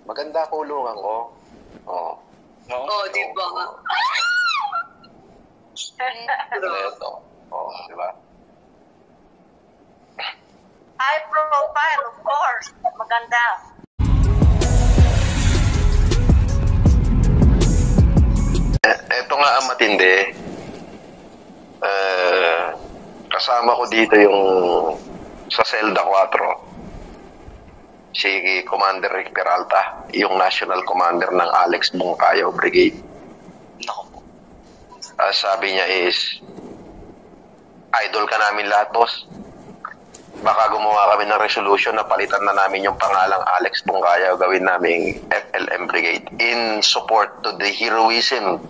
Maganda kulungan ko. Oo. Di ba? Ito. Oo, di ba? High profile, of course. Maganda. Ito nga ang matindi. Kasama ko dito yung sa Selda 4. Si Commander Rick Peralta, yung National Commander ng Alex Bungkayaw Brigade. Nako po. Sabi niya is, idol ka namin lahat, boss. Baka gumawa kami ng resolution na palitan na namin yung pangalang Alex Bungkayaw, gawin naming FLM Brigade in support to the heroism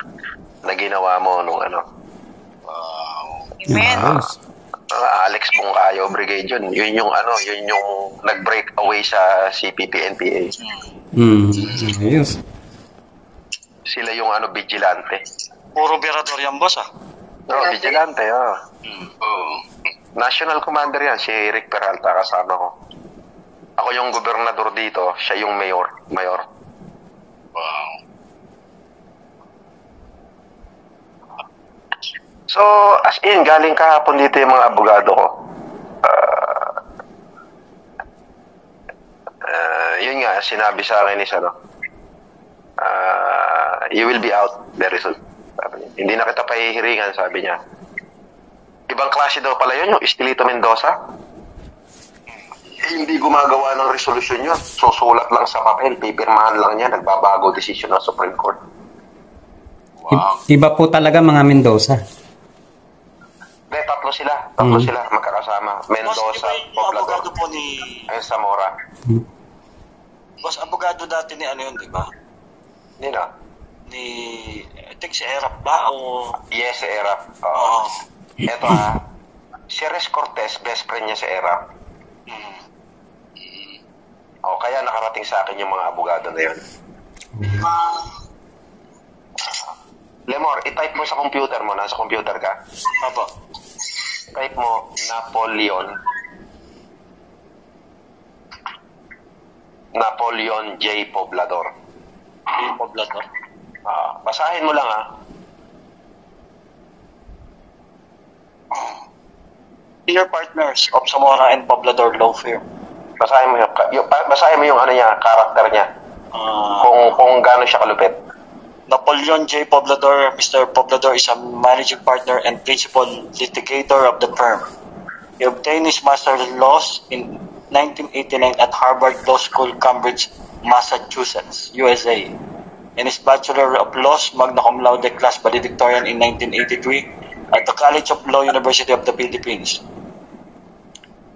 na ginawa mo nung ano. Amen. Alex Bungkayaw Brigade yun. Yun yung nag-break away sa CPP-NPA. Ayos. Sila yung vigilante. Puro berador yan, boss, Vigilante, National Commander yan, si Rick Peralta, kasama ko. Ako yung gobernador dito, siya yung mayor. Wow. So, as in, galing kahapon dito yung mga abogado ko. Yun nga, sinabi sa akin is you will be out very soon. Sabi niya. Hindi na kita pahihiringan, sabi niya. Ibang klase daw pala yun, yung Estelito Mendoza. Hindi gumagawa ng resolusyon yun. Susulat lang sa papel, pipirmahan lang niya, nagbabago decision ng Supreme Court. Wow. Iba po talaga mga Mendoza. Tatlo sila, magkakasama. Mendoza, Poblador. Abogado po ni... Zamora. Boss, abogado dati ni ano yun, di ba? Nino? I think si Erap ba? O... Yes, si Erap. Oo. Ito si Res Cortez, best friend niya si Erap. Kaya nakarating sa akin yung mga abogado na yun. Lemor, i-type mo sa computer mo, nasa computer ka. Apo. Type mo, Napoleon J. Poblador. Poblador? Basahin mo lang Dear partners of Zamora and Poblador Law Firm. Basahin mo yung karakter niya. Kung gaano siya kalupit. Napoleon J. Poblador. Mr. Poblador is a managing partner and principal litigator of the firm. He obtained his Master of Laws in 1989 at Harvard Law School, Cambridge, Massachusetts, USA. And his Bachelor of Laws, magna cum laude class valedictorian in 1983 at the College of Law, University of the Philippines,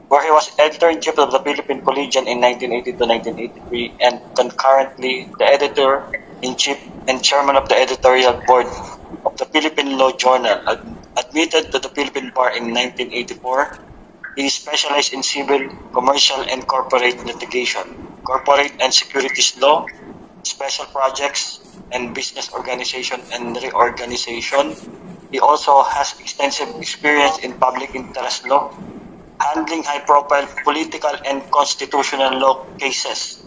where he was editor-in-chief of the Philippine Collegian in 1980 to 1983 and concurrently the editor-in-chief and chairman of the editorial board of the Philippine Law Journal. Admitted to the Philippine Bar in 1984, he specialized in civil, commercial, and corporate litigation, corporate and securities law, special projects, and business organization and reorganization. He also has extensive experience in public interest law, handling high-profile political and constitutional law cases,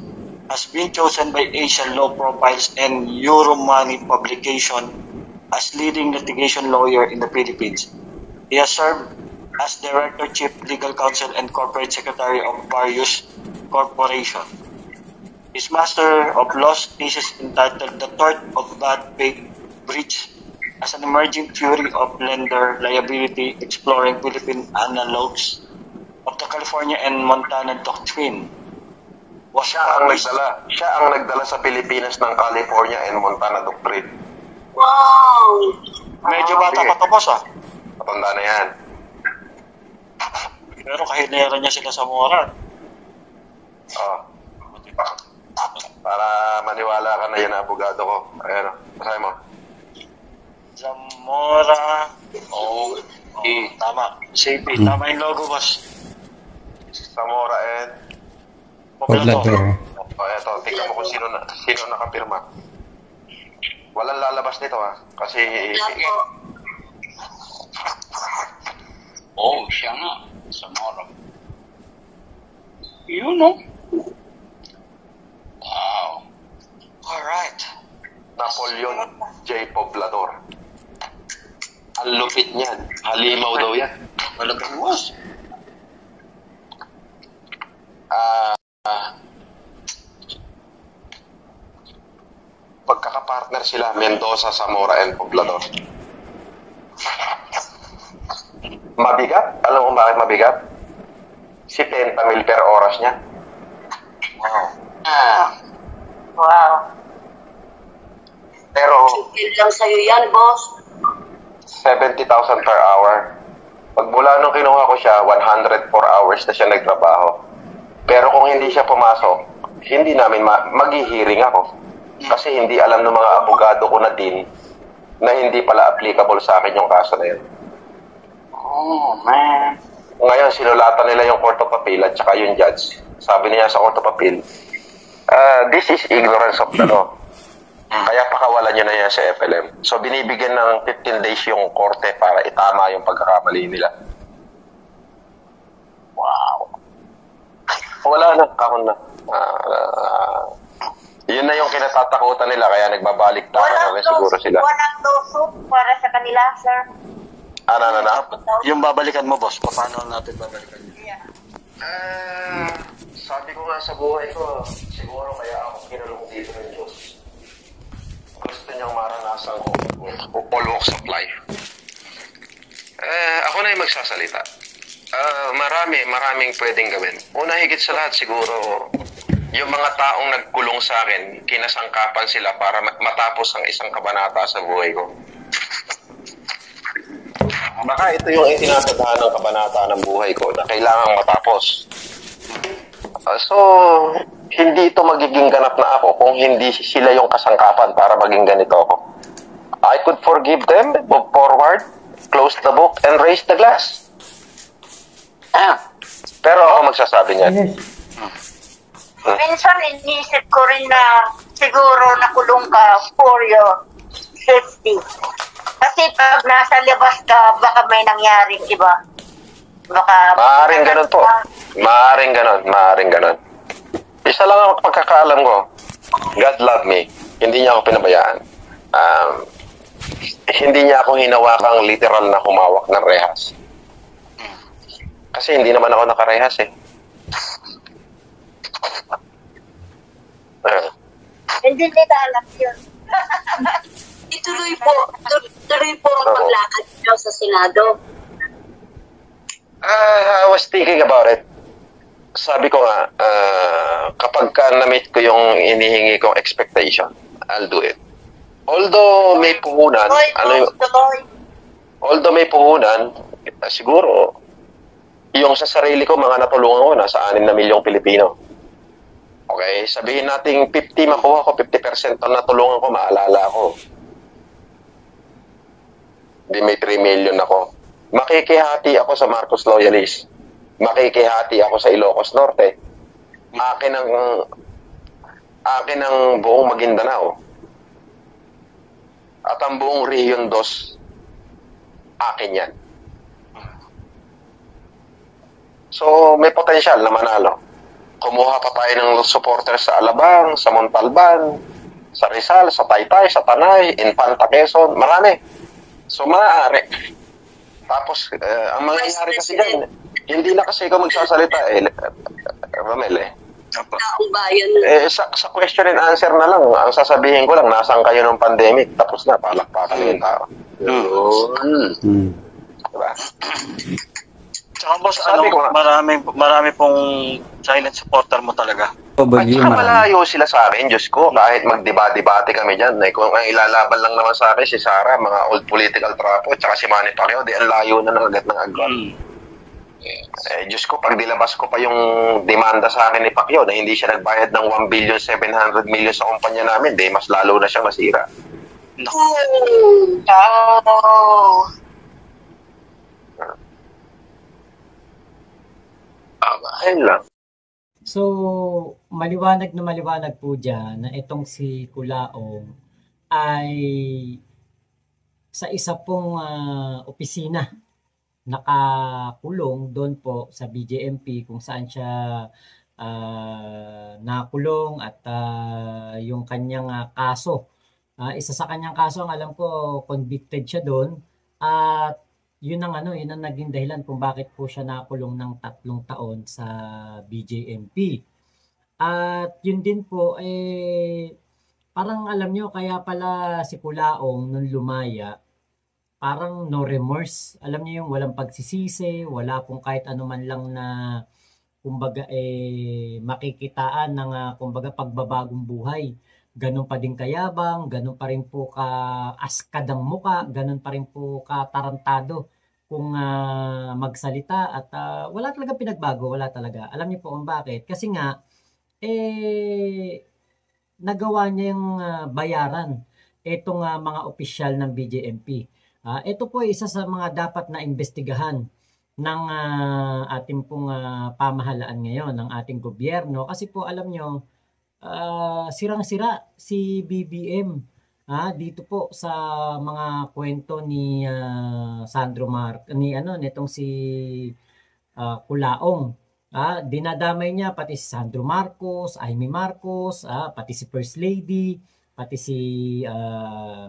has been chosen by Asian Law Profiles and Euromoney publication as leading litigation lawyer in the Philippines. He has served as Director, Chief Legal Counsel, and Corporate Secretary of various corporations. His Master of Laws thesis entitled The Tort of Bad Faith Breach as an Emerging Theory of Lender Liability, Exploring Philippine Analogs of the California and Montana Doctrine, was Siya ang nagdala sa Pilipinas ng California and Montana Doctrine. Wow! Medyo bata pa to, boss, Matanda na yan. Pero kahilera niya sila sa Zamora. Para maniwala ka na yan na abogado ko. Ayan, basahin mo. Zamora. Tama. CP. Tama yung logo, boss. Zamora and Poblador. Eto, tingnan mo kung sino nakapirma. Walang lalabas nito kasi siya nga. Zamora. Yun, no? Wow. J. Poblador. Ang lupit niyan. Halimaw daw yan. Malapit boss. Pagkakapartner sila, Mendoza, Zamora, and Poblador. Mabigat? Alam mo bakit mabigat? Si 10 mil per oras niya. Wow. Wow. Pero Chill lang sa'yo yan, boss. 70,000 per hour. Pag mula nung kinuha ko siya, 104 hours na siya nagtrabaho. Pero kung hindi siya pumasok, hindi namin maghihiring ako. Kasi hindi alam ng mga abogado ko na din na hindi pala applicable sa akin yung kaso na yun. Oh, man. Ngayon, sinulatan nila yung Court of Appeal at saka yung judge. Sabi niya sa Court of Appeal, this is ignorance of the law. Kaya pakawalan nyo na yan sa FLM. So, binibigyan ng 15 days yung korte para itama yung pagkakamali nila. Wow. Wala na, kahon na. Yun na yung kinatatakutan nila, kaya nagbabalik tayo na rin siguro sila. Walang lawsuit para sa kanila, sir. Ano. Yung babalikan mo, boss, paano natin babalikan yun? Yeah. Sabi ko nga sa buhay ko, siguro kaya ako kinulong dito ng Diyos. Gusto niyang maranasan ko all walks of life. Ako na yung magsasalita. Maraming pwedeng gawin. Una, higit sa lahat siguro, yung mga taong nagkulong sa akin, kinasangkapan sila para matapos ang isang kabanata sa buhay ko. Baka ito yung itinatadhana ng kabanata ng buhay ko na kailangang matapos. So, hindi ito magiging ganap na ako kung hindi sila yung kasangkapan para maging ganito ako. I could forgive them, move forward, close the book, and raise the glass. Pero ako magsasabi niyan. Minsan, iniisip ko rin na siguro nakulong ka for your safety. Kasi pag nasa labas ka, baka may nangyaring iba. Baka... Maaaring ganun po. Maaaring ganun. Isa lang ang pagkakaalam ko. God love me. Hindi niya ako pinabayaan. Hindi niya ako hinawakang literal na humawak ng rehas. Kasi hindi naman ako nakarehas eh. Hindi nila alam yun. Tuloy po ang paglakad nyo sa Senado. I was thinking about it. Sabi ko nga, kapag na-meet ko yung inihingi kong expectation, I'll do it. Although may puhunan, siguro, yung sa sarili ko, mga natulungan ko, nasa 6 na milyong Pilipino. Okay, sabihin natin 50 makuha ko, 50% na natulungan ko, maalala ko. Di may 3 million ako. Makikihati ako sa Marcos Loyalist. Makikihati ako sa Ilocos Norte. Akin ang buong Maguindanao. At ang buong Region 2, akin yan. So, may potential na manalo. Kumuha pa tayo ng supporters sa Alabang, sa Montalban, sa Rizal, sa Taytay, sa Tanay, Infanta, Quezon, marami. So, maaari. Tapos, ang mangyayari kasi dyan, hindi na kasi ikaw magsasalita Ramel Taong bayan. Sa question and answer na lang, ang sasabihin ko lang, nasaan kayo ng pandemic, tapos na, palakpakan yung tao. Diba? Tsaka boss, marami pong silent supporter mo talaga. At saka malayo sila sa akin, Diyos ko, kahit magdiba-debate kami dyan. Kung ang ilalaban lang naman sa akin, si Sara, mga old political trapo, tsaka si Manny Pacquiao, di ang layo na ng agad ng agad. Diyos ko, pag dilabas ko pa yung demanda sa akin ni Pacquiao na hindi siya nagbayad ng 1,700,000,000 sa kumpanya namin, di mas lalo na siyang masira. Ayun lang. So, maliwanag po dyan na itong si Culaong ay sa isa pong opisina nakakulong doon po sa BJMP kung saan siya nakulong at yung kanyang kaso Isa sa kanyang kaso ang alam ko convicted siya doon at yun ang naging dahilan kung bakit po siya nakulong ng 3 taon sa BJMP. At yun din po parang alam nyo kaya pala si Kulaong nung lumaya parang no remorse. Alam niyo yung walang pagsisisi, wala pong kahit ano man lang na kumbaga makikitaan ng kumbaga pagbabagong buhay. Ganun pa din kayabang, ganun pa rin po ka askad ang muka, ganun pa rin po katarantado kung magsalita at wala talaga pinagbago, wala talaga. Alam niyo po kung bakit? Kasi nga nagawa niya yung bayaran itong mga opisyal ng BJMP. Ito po ay isa sa mga dapat na imbestigahan ng ating pong pamahalaan ngayon, ng ating gobyerno. Kasi po alam nyo, sirang-sira si BBM dito po sa mga kwento ni Sandro nitong si Kulaong. Dinadamay niya pati si Sandro Marcos, Amy Marcos, pati si First Lady, pati si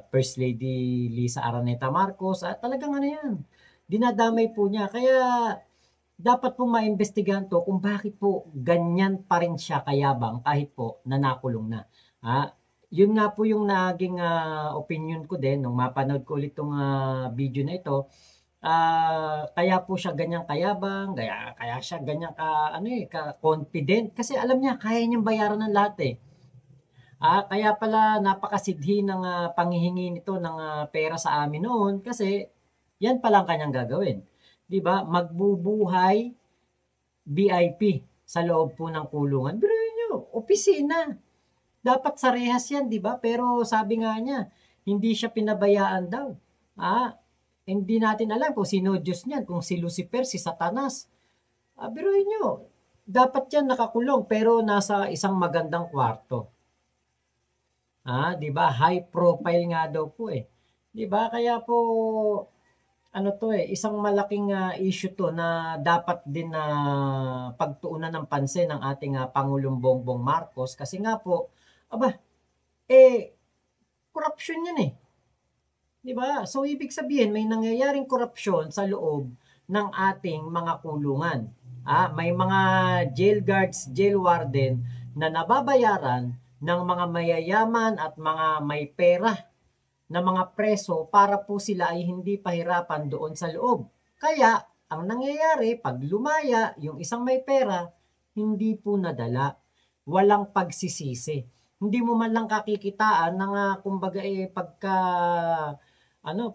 First Lady Lisa Araneta Marcos, talagang yan, dinadamay po niya. Kaya dapat pong maimbestigahan to kung bakit po ganyan pa rin siya kayabang kahit po nakulong na. Yun nga po yung naging opinion ko din nung mapanood ko ulit itong video na ito. Kaya po siya ganyan kayabang, kaya siya ganyan ka-confident kasi alam niya kaya niyang bayaran ng lahat kaya pala napakasidhi ng panghihingi nito ng pera sa amin noon kasi yan pala ang kanyang gagawin. 'Di ba? Magbubuhay VIP sa loob po ng kulungan. Pero niyo, opisina. Dapat sa rehas yan, 'di ba? Pero sabi nga niya, hindi siya pinabayaan daw. Hindi natin alam kung sino Diyos niyan, kung si Lucifer, si Satanas. Pero niyo, dapat yan nakakulong pero nasa isang magandang kwarto. 'Di ba? High profile nga daw po 'Di ba? Kaya po isang malaking issue to na dapat din na pagtuunan ng pansin ng ating Pangulong Bongbong Marcos kasi nga po corruption yan 'Di ba? So ibig sabihin may nangyayaring korupsyon sa loob ng ating mga kulungan. May mga jail guards, jail warden na nababayaran ng mga mayayaman at mga may pera na mga preso para po sila ay hindi pahirapan doon sa loob. Kaya, ang nangyayari, pag lumaya, yung isang may pera, hindi po nadala. Walang pagsisisi. Hindi mo man lang kakikitaan ng kumbaga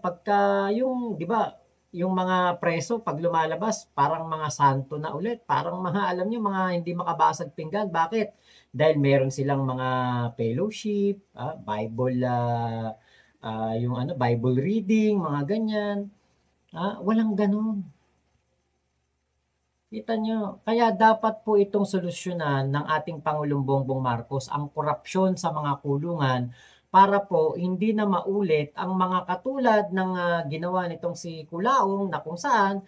pagka yung, di ba, yung mga preso, pag lumalabas, parang mga santo na ulit. Parang alam nyo, mga hindi makabasag pinggan. Bakit? Dahil meron silang mga fellowship, Bible, Bible reading, mga ganyan. Walang ganun. Kita nyo, kaya dapat po itong solusyonan ng ating Pangulong Bongbong Marcos ang korupsyon sa mga kulungan para po hindi na maulit ang mga katulad ng ginawa nitong si Kulaong na kung saan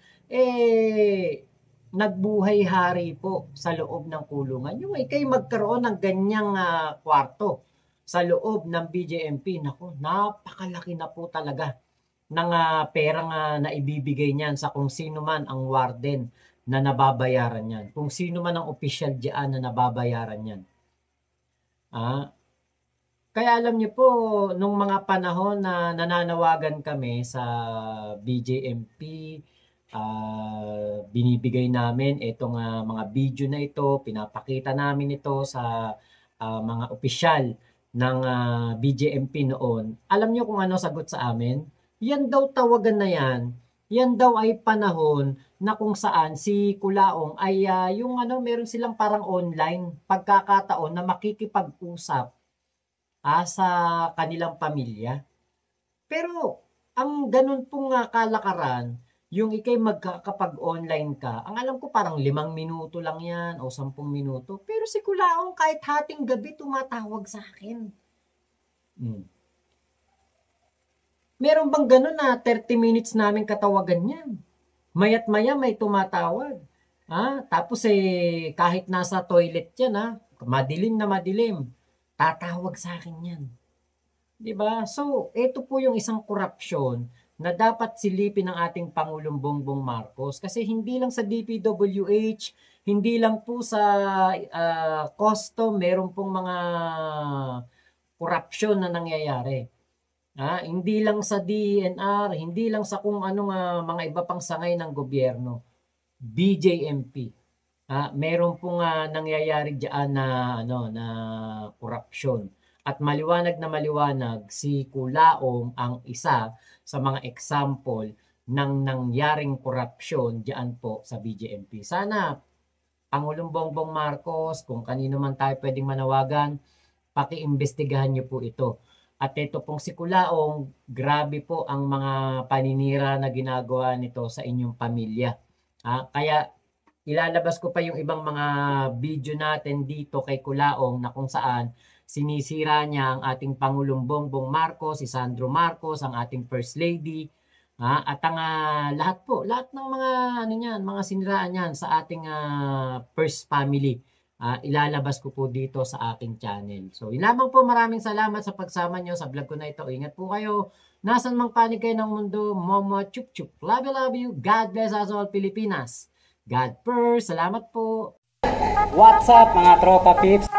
nagbuhay hari po sa loob ng kulungan. Yung ikay magkaroon ng ganyang kwarto sa loob ng BJMP, naku, napakalaki na po talaga ng perang na ibibigay niyan sa kung sino man ang warden na nababayaran niyan. Kung sino man ang opisyal diyan na nababayaran niyan. Kaya alam niyo po, nung mga panahon na nananawagan kami sa BJMP, binibigay namin itong mga video na ito, pinapakita namin ito sa mga opisyal ng BJMP noon. Alam niyo kung ano sagot sa amin? Yan daw tawagan na yan daw ay panahon na kung saan si Kulaong ay meron silang parang online pagkakataon na makikipag-usap sa kanilang pamilya. Pero ang ganun pong kalakaran, yung ikay magkakapag-online ka, ang alam ko parang 5 minuto lang yan o 10 minuto. Pero si Kulaong kahit hating gabi tumatawag sa akin. Meron bang ganun na 30 minutes namin katawagan yan? Mayat maya may tumatawag. Tapos kahit nasa toilet yan, madilim na madilim, tatawag sa akin yan. 'Di ba? So, ito po yung isang korupsyon na dapat silipin ng ating Pangulong Bongbong Marcos kasi hindi lang sa DPWH, hindi lang po sa custom, meron pong mga korupsyon na nangyayari. Hindi lang sa DENR, hindi lang sa kung anong mga iba pang sangay ng gobyerno. BJMP. Meron pong nangyayari diyan na korupsyon. At maliwanag na maliwanag, si Culaong ang isa sa mga example ng nangyaring korupsyon diyan po sa BJMP. Sana Pangulong Bongbong Marcos, kung kanino man tayo pwedeng manawagan, pakiimbestigahan niyo po ito. At ito pong si Culaong, grabe po ang mga paninira na ginagawa nito sa inyong pamilya. Kaya ilalabas ko pa yung ibang mga video natin dito kay Culaong na kung saan sinisira niya ang ating Pangulong Bongbong Marcos, si Sandro Marcos, ang ating First Lady, at ang lahat ng mga siniraan niyan sa ating First Family. Ilalabas ko po dito sa aking channel. So, yun lamang po, maraming salamat sa pagsama nyo sa vlog ko na ito. Ingat po kayo. Nasaan mang panig kayo ng mundo, Momo Chup Chup. Love you. God bless us all, Pilipinas. God first. Salamat po. What's up mga tropa pips?